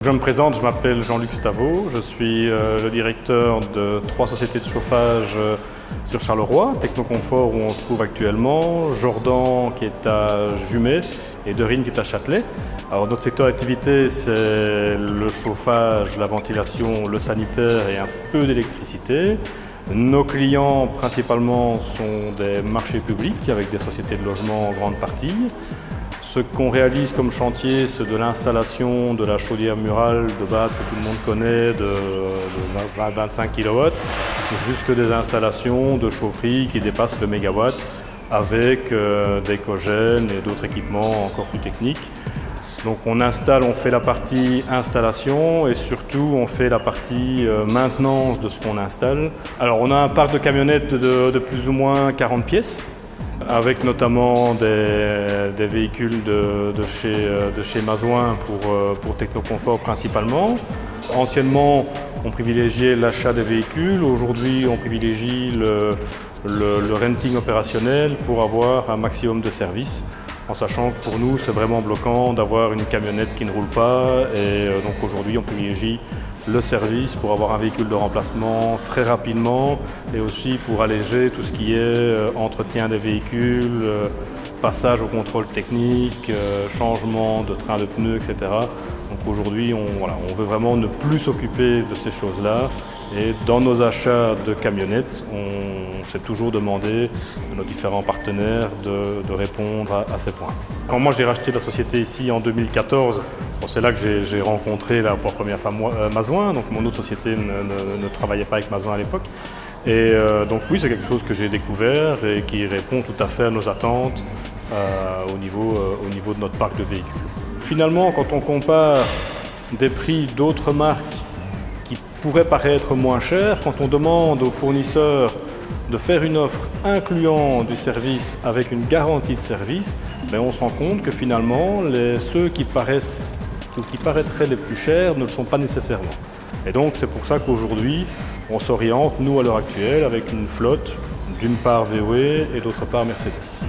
Je me présente, je m'appelle Jean-Luc Staveau, je suis le directeur de 3 sociétés de chauffage sur Charleroi, Technoconfort où on se trouve actuellement, Jordan qui est à Jumet et Derine qui est à Châtelet. Alors notre secteur d'activité c'est le chauffage, la ventilation, le sanitaire et un peu d'électricité. Nos clients principalement sont des marchés publics avec des sociétés de logement en grande partie. Ce qu'on réalise comme chantier, c'est de l'installation de la chaudière murale de base que tout le monde connaît, de 25 kW, jusque des installations de chaufferie qui dépassent le mégawatt avec des cogènes et d'autres équipements encore plus techniques. Donc on installe, on fait la partie installation et surtout on fait la partie maintenance de ce qu'on installe. Alors on a un parc de camionnettes de plus ou moins 40 pièces. Avec notamment des véhicules de chez Mazoin pour Technoconfort principalement. Anciennement, on privilégiait l'achat des véhicules. Aujourd'hui, on privilégie le renting opérationnel pour avoir un maximum de services. En sachant que pour nous, c'est vraiment bloquant d'avoir une camionnette qui ne roule pas. Et donc aujourd'hui, on privilégie le service pour avoir un véhicule de remplacement très rapidement et aussi pour alléger tout ce qui est entretien des véhicules, passage au contrôle technique, changement de train de pneus, etc. Donc aujourd'hui, on veut vraiment ne plus s'occuper de ces choses-là. Et dans nos achats de camionnettes, on s'est toujours demandé à nos différents partenaires de répondre à ces points. Quand moi j'ai racheté la société ici en 2014, c'est là que j'ai rencontré pour la première fois Mazoin. Donc mon autre société ne travaillait pas avec Mazoin à l'époque. Et donc oui, c'est quelque chose que j'ai découvert et qui répond tout à fait à nos attentes au niveau de notre parc de véhicules. Finalement, quand on compare des prix d'autres marques qui pourraient paraître moins chers, quand on demande aux fournisseurs de faire une offre incluant du service avec une garantie de service, on se rend compte que finalement, ceux qui paraîtraient les plus chers ne le sont pas nécessairement. Et donc c'est pour ça qu'aujourd'hui, on s'oriente, nous à l'heure actuelle, avec une flotte d'une part VW et d'autre part Mercedes.